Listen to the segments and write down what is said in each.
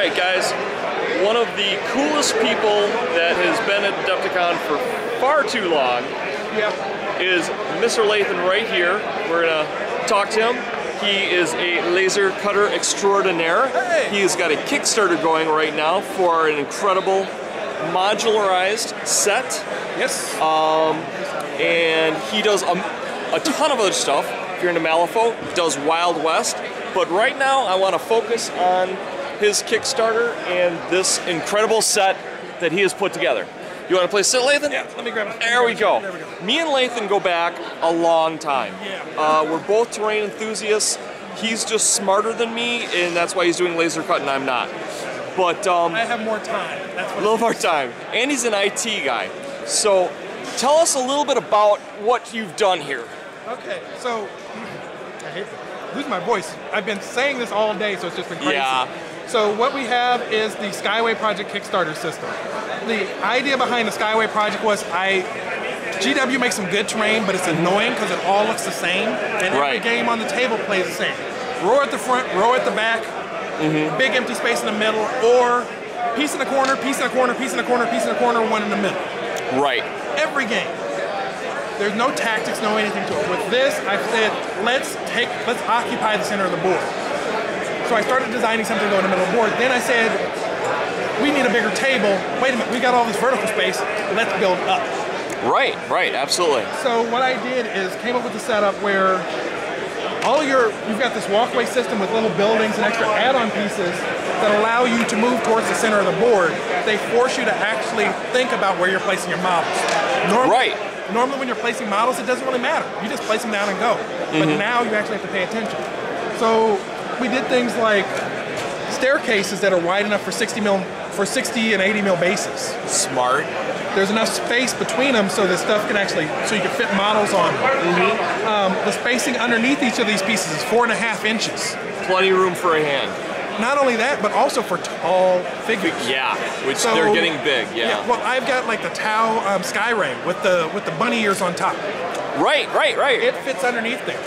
Alright guys, one of the coolest people that has been at Adepticon for far too long is Mr. Lathan right here. We're gonna talk to him. He is a laser cutter extraordinaire. Hey. He's got a Kickstarter going right now for an incredible modularized set. Yes. And he does a ton of other stuff. If you're into Malifaux, he does Wild West. But right now I want to focus on his Kickstarter and this incredible set that he has put together. You want to play sit, Lathan? Yeah, let me grab it. There we go. There we go. Me and Lathan go back a long time. Yeah. We're both terrain enthusiasts. He's just smarter than me, and that's why he's doing laser cut and I'm not. But I have more time. That's what a little more time. And he's an IT guy. So tell us a little bit about what you've done here. Okay, so I hate to lose my voice. I've been saying this all day, so it's just been crazy. Yeah. So what we have is the Skyway Project Kickstarter system. The idea behind the Skyway Project was GW makes some good terrain, but it's annoying because it all looks the same, and every game on the table plays the same. Row at the front, row at the back, big empty space in the middle, or piece in the corner, piece in the corner, piece in the corner, piece in the corner, one in the middle. Right. Every game. There's no tactics, no anything to it. With this, I said, let's occupy the center of the board. So I started designing something to go in the middle of the board. Then I said, we need a bigger table. Wait a minute, we got all this vertical space. Let's build up. Right, absolutely. So what I did is came up with a setup where you've got this walkway system with little buildings and extra add-on pieces that allow you to move towards the center of the board. They force you to actually think about where you're placing your models. Normally when you're placing models, it doesn't really matter. You just place them down and go. But now you actually have to pay attention. So we did things like staircases that are wide enough for 60 and 80 mil bases. Smart. There's enough space between them so that stuff can so you can fit models on them. The spacing underneath each of these pieces is 4.5 inches. Plenty of room for a hand. Not only that, but also for tall figures. Yeah, which they're getting big. Yeah. Well, I've got like the Tau Skyray with the bunny ears on top. Right. It fits underneath there.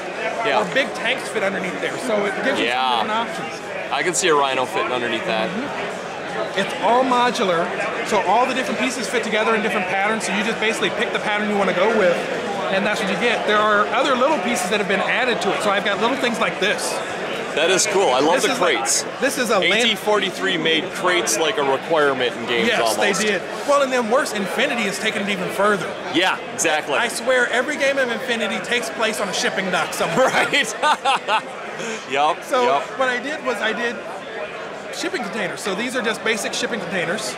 Yeah. Or big tanks fit underneath there, so it gives you some different options. I can see a Rhino fitting underneath that. It's all modular, so all the different pieces fit together in different patterns, so you just basically pick the pattern you want to go with, and that's what you get. There are other little pieces that have been added to it, so I've got little things like this. That is cool. I love the crates. This is a AT-43 made crates like a requirement in games almost. Yes, they did. Well, and then worse, Infinity has taken it even further. Yeah, exactly. I swear, every game of Infinity takes place on a shipping dock somewhere. Right. Yup. So what I did was I did shipping containers. So these are just basic shipping containers.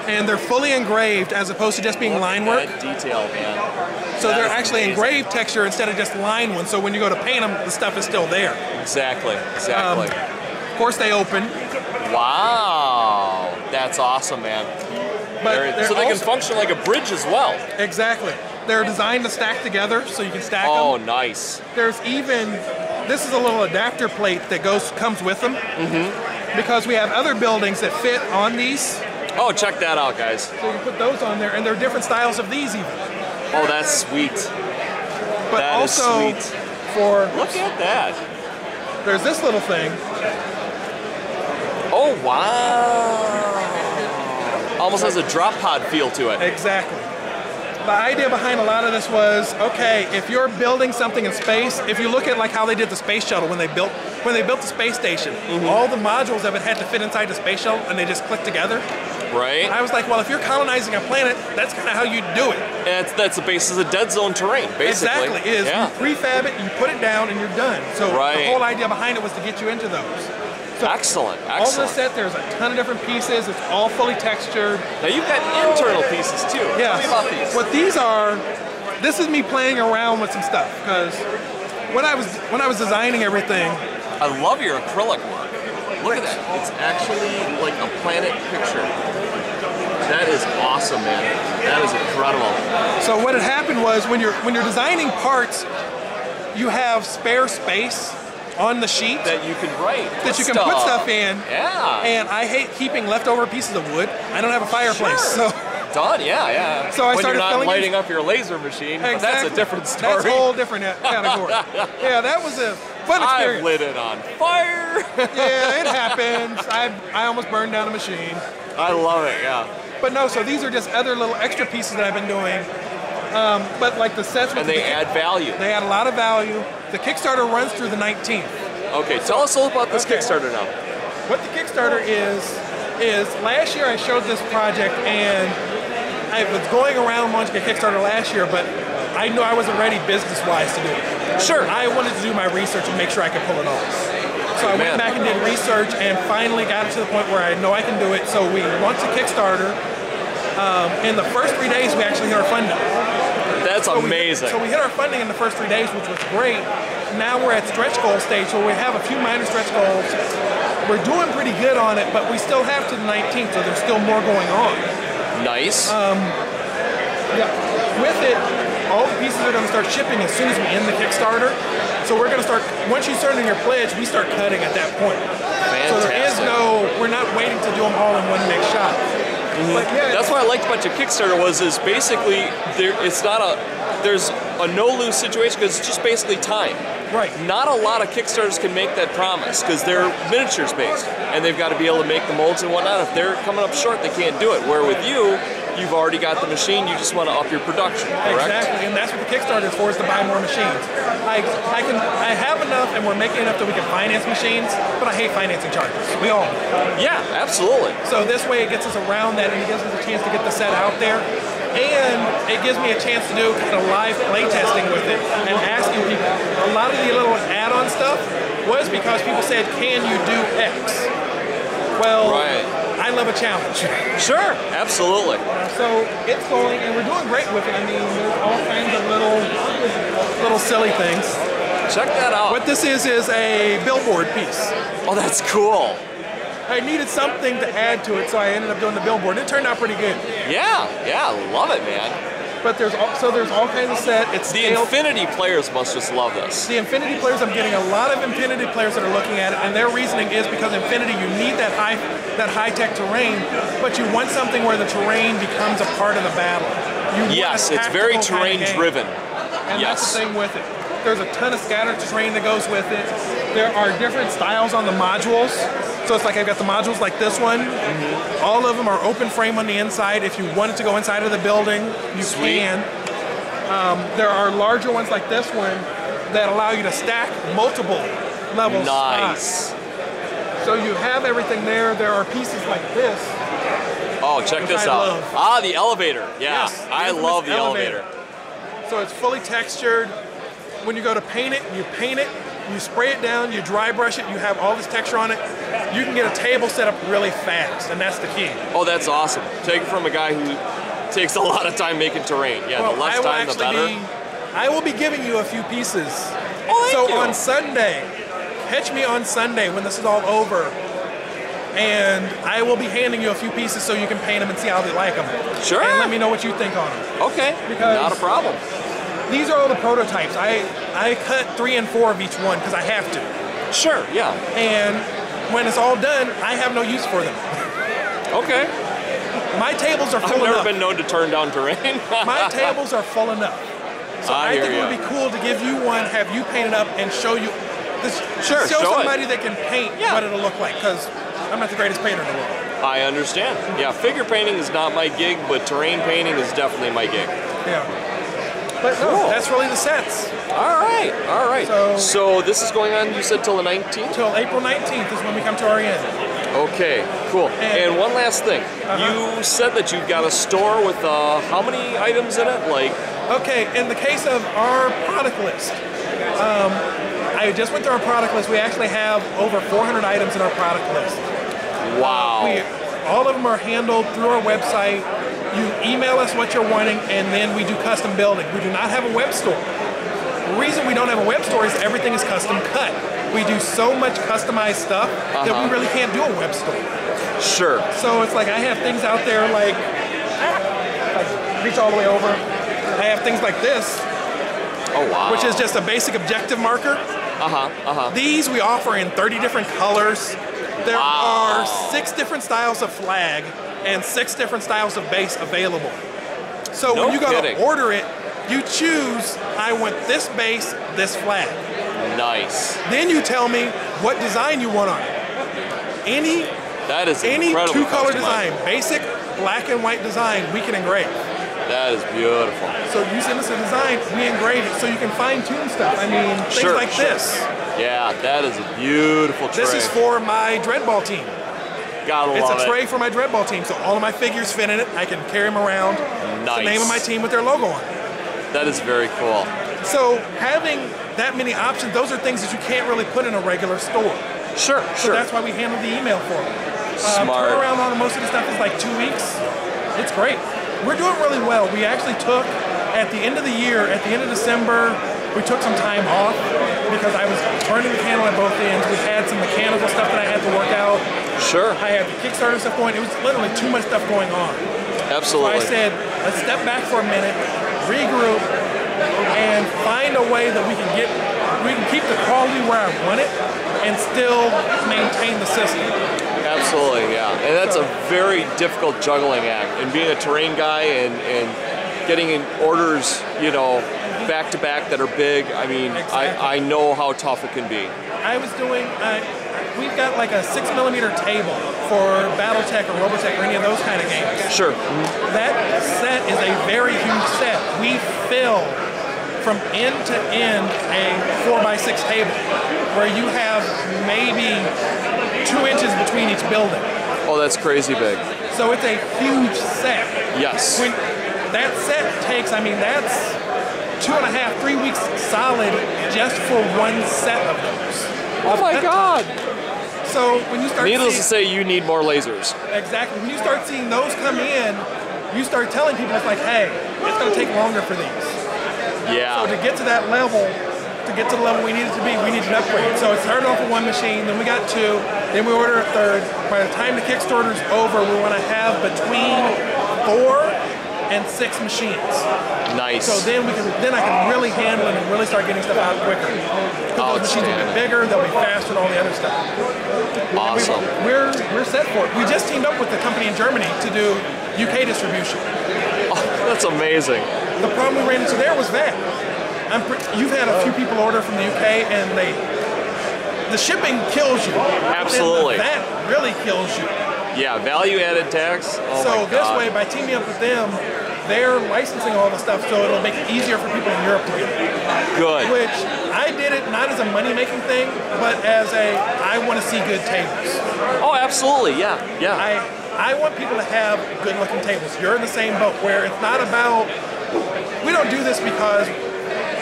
And they're fully engraved as opposed to just being line work. That detail, man. So they're actually engraved texture instead of just line ones. So when you go to paint them, the stuff is still there. Exactly. Of course they open. Wow. That's awesome, man. But so they can function like a bridge as well. Exactly. They're designed to stack together so you can stack them. Oh, nice. There's even, this is a little adapter plate that comes with them. Because we have other buildings that fit on these. Oh, check that out, guys. So you can put those on there, and there are different styles of these even. Oh, that's sweet. But that also is sweet. Look at that. There's this little thing. Oh, wow. Almost has a drop pod feel to it. Exactly. The idea behind a lot of this was, okay, if you're building something in space, if you look at like how they did the space shuttle when they built the space station, all the modules of it had to fit inside the space shuttle and they just clicked together. Right. I was like, well, if you're colonizing a planet, that's kind of how you do it. And that's the basis of dead zone terrain, basically. Exactly. You prefab it, you put it down, and you're done. So the whole idea behind it was to get you into those. So excellent. All the set, there's a ton of different pieces. It's all fully textured. Now you've got internal pieces too. Yeah. Tell me about these. What these are, this is me playing around with some stuff because when I was designing everything. I love your acrylic work. Look at that. It's actually like a planet picture. That is awesome, man. That is incredible. So what had happened was when you're designing parts, you have spare space on the sheet that you can put stuff in. Yeah. And I hate keeping leftover pieces of wood. I don't have a fireplace, so. Done. Yeah. So I started when you're not lighting up your laser machine, exactly. That's a different story. That's a whole different category. Yeah, that was a fun experience. I've lit it on fire. Yeah, it happens. I almost burned down a machine. I love it, yeah. But no, so these are just other little extra pieces that I've been doing. But like the sets, and they add value. They add a lot of value. The Kickstarter runs through the 19th. Okay, tell us a little about this Kickstarter now. What the Kickstarter is last year I showed this project, and I was going around launching a Kickstarter last year, but I knew I wasn't ready business-wise to do it. Sure. I wanted to do my research and make sure I could pull it off. So I went back and did research and finally got it to the point where I know I can do it. So we launched a Kickstarter. In the first 3 days, we actually hit our funding. That's amazing. So we hit our funding in the first 3 days, which was great. Now we're at stretch goal stage, so we have a few minor stretch goals. We're doing pretty good on it, but we still have to the 19th, so there's still more going on. Nice. Yeah. With it, all the pieces are going to start shipping as soon as we end the Kickstarter. So we're going to start, once you start in your pledge, we start cutting at that point. Fantastic. So there is we're not waiting to do them all in one big shot. But yeah, that's what I liked about your Kickstarter is basically there's a no-lose situation because it's just basically time. Right. Not a lot of Kickstarters can make that promise because they're miniatures based and they've got to be able to make the molds and whatnot. If they're coming up short, they can't do it. Where with you, you've already got the machine, you just want to up your production, correct? Exactly, and that's what the Kickstarter is for, is to buy more machines. I have enough and we're making enough that we can finance machines, but I hate financing charges. We all do. Yeah, absolutely. So this way it gets us around that and it gives us a chance to get the set out there. And it gives me a chance to do kind of live play testing with it and asking people. A lot of the little add-on stuff was because people said, can you do X? Well, right. I love a challenge. Sure, absolutely. So it's going, and we're doing great with it. I mean, there's all kinds of little silly things. Check that out. What this is a billboard piece. Oh, that's cool. I needed something to add to it, so I ended up doing the billboard. It turned out pretty good. Yeah, I love it, man. But there's all kinds of set. It's the Infinity players must just love this. The Infinity players, I'm getting a lot of Infinity players that are looking at it, and their reasoning is because Infinity, you need that high-tech terrain, but you want something where the terrain becomes a part of the battle. Yes, it's very terrain-driven. And that's the thing with it. There's a ton of scattered terrain that goes with it. There are different styles on the modules. So it's like I've got the modules like this one. Mm-hmm. All of them are open frame on the inside. If you wanted to go inside of the building, you can. There are larger ones like this one that allow you to stack multiple levels. Nice. So you have everything there. There are pieces like this. Oh, check this out. Love. The elevator. Yeah, yes, I love the elevator. So it's fully textured. When you go to paint it, you paint it. You spray it down, you dry brush it, you have all this texture on it. You can get a table set up really fast, and that's the key. Oh, that's awesome. Take it from a guy who takes a lot of time making terrain. Yeah, well, the less time, the better. I will be giving you a few pieces. Oh, thank you. On Sunday, catch me on Sunday when this is all over, and I will be handing you a few pieces so you can paint them and see how they like them. Sure. And let me know what you think on them. Okay, not a problem. These are all the prototypes. I cut 3 and 4 of each one because I have to. Sure, yeah. And when it's all done, I have no use for them. Okay. My tables are full enough. I've never been known to turn down terrain. My tables are full enough. So I think it would be cool to give you one, have you paint it up, and show you. Show somebody that can paint what it'll look like, because I'm not the greatest painter in the world. I understand. Yeah, figure painting is not my gig, but terrain painting is definitely my gig. Yeah. But no, that's really the sets. All right. So this is going on, you said, till the 19th? Till April 19th is when we come to our end. Okay, cool. And one last thing. You said that you've got a store with how many items in it? Okay, in the case of our product list, I just went through our product list. We actually have over 400 items in our product list. Wow. All of them are handled through our website. You email us what you're wanting, and then we do custom building. We do not have a web store. The reason we don't have a web store is everything is custom cut. We do so much customized stuff that we really can't do a web store. Sure. So it's like I have things out there like reach all the way over. I have things like this. Oh, wow. Which is just a basic objective marker. These we offer in 30 different colors. There are 6 different styles of flag and 6 different styles of base available. So when you go to order it, you choose, I want this base, this flag. Nice. Then you tell me what design you want on it. Any two-color design, basic black and white design, we can engrave. That is beautiful. So you send us a design, we engrave it, so you can fine-tune stuff. I mean, things like this. Yeah, that is a beautiful tray. This is for my dreadball team. Gotta love it. It's a tray for my dreadball team, so all of my figures fit in it. I can carry them around. Nice. The name of my team with their logo on it. That is very cool. So having that many options, those are things that you can't really put in a regular store. Sure. So that's why we handle the email for them. Smart. Turnaround on most of the stuff is like 2 weeks. It's great. We're doing really well. We actually took, at the end of the year, at the end of December, we took some time off because I was turning the handle at both ends. We had some mechanical stuff that I had to work out. Sure. I had the Kickstarter stuff going. It was literally too much stuff going on. Absolutely. So I said, let's step back for a minute, regroup, and find a way that we can keep the quality where I want it and still maintain the system. Absolutely, yeah. And that's a very difficult juggling act. And being a terrain guy and getting in orders, you know, back to back that are big, I mean, exactly. I know how tough it can be. I was doing, we've got like a 6mm table for Battletech or Robotech or any of those kind of games. Sure. That set is a very huge set. We fill from end to end a 4x6 table where you have maybe 2 inches between each building. Oh, that's crazy big. So it's a huge set. Yes. When that set takes, I mean, that's 2.5, 3 weeks solid just for one set of those. Oh my God. So when you start Needless to say, you need more lasers. Exactly. When you start seeing those come in, you start telling people, it's like, hey, it's going to take longer for these. Yeah. So to get to that level, we needed to be, we needed an upgrade. So it started off with 1 machine, then we got 2, then we ordered a 3rd. By the time the Kickstarter's over, we want to have between 4 and 6 machines. Nice. So then I can really handle it and really start getting stuff out quicker. Because those machines will be bigger, they'll be faster, and all the other stuff. Awesome. We're set for it. We just teamed up with the company in Germany to do UK distribution. Oh, that's amazing. The problem we ran into there was that. You've had a few people order from the UK and the shipping kills you. Absolutely. That really kills you. Yeah, value-added tax. Oh so my God. This way, by teaming up with them, they're licensing all the stuff, so it'll make it easier for people in Europe to get it. Good. Which I did it not as a money-making thing, but as I want to see good tables. Oh, absolutely. Yeah. Yeah. I want people to have good-looking tables. You're in the same boat where it's not about. We don't do this because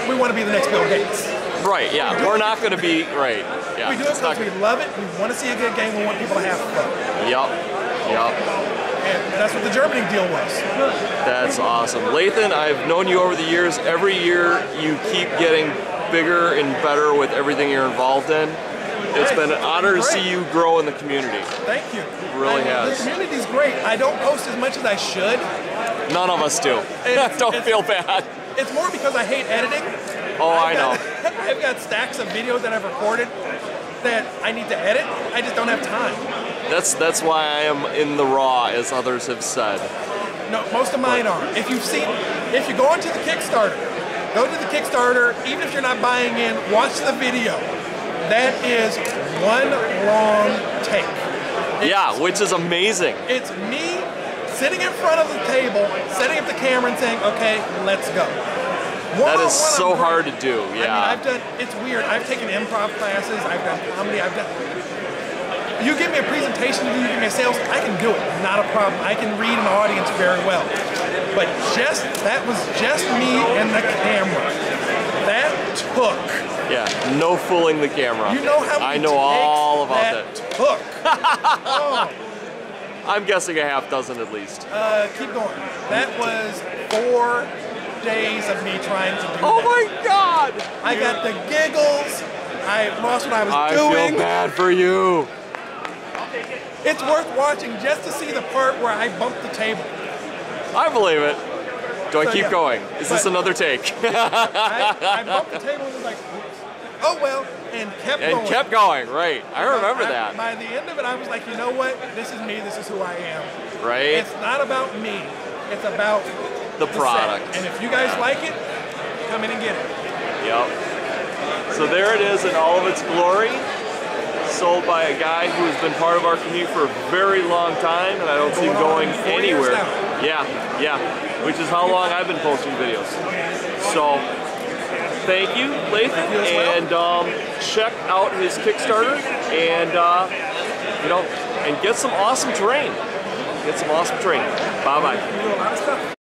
we want to be the next Bill Gates. Right, yeah. We're not going to be, right. Yeah. We do it because we love it, we want to see a good game, we want people to have fun. Yep. And that's what the Germany deal was. That's awesome. Lathan, I've known you over the years. Every year you keep getting bigger and better with everything you're involved in. It's been an honor to see you grow in the community. Thank you. It really has. The community's great. I don't post as much as I should. None of us do. Don't feel bad. It's more because I hate editing. Oh, I know. I've got stacks of videos that I've recorded that I need to edit. I just don't have time. That's why I am in the raw, as others have said. No, most of mine are. If you go onto the Kickstarter, go to the Kickstarter, even if you're not buying in, watch the video. That is one long take. Yeah, which is amazing. It's me sitting in front of the table, setting up the camera and saying, okay, let's go. That is so hard to do, yeah. I mean, it's weird. I've taken improv classes, I've done comedy, you give me a presentation to do, you give me a sales, I can do it, not a problem. I can read an audience very well. But that was just me and the camera. That took. Yeah, no fooling the camera. You know how many I know all about that took. Oh. I'm guessing a half dozen at least. Keep going. That was 4 days of me trying to do that. Oh my God! I got the giggles. I lost what I was doing. I feel bad for you. It's worth watching just to see the part where I bumped the table. I believe it. Do I keep going? Is this another take? I bumped the table and was like, oh well, and kept going. And kept going, right. I remember that. By the end of it, I was like, you know what? This is me. This is who I am. Right. It's not about me. It's about the product. Set. And if you guys like it, come in and get it. Yep. So there it is in all of its glory, sold by a guy who has been part of our community for a very long time, and I don't see him going anywhere. Yeah, which is how long I've been posting videos. So thank you, Lathan, and check out his Kickstarter, and you know, and get some awesome terrain. Bye bye.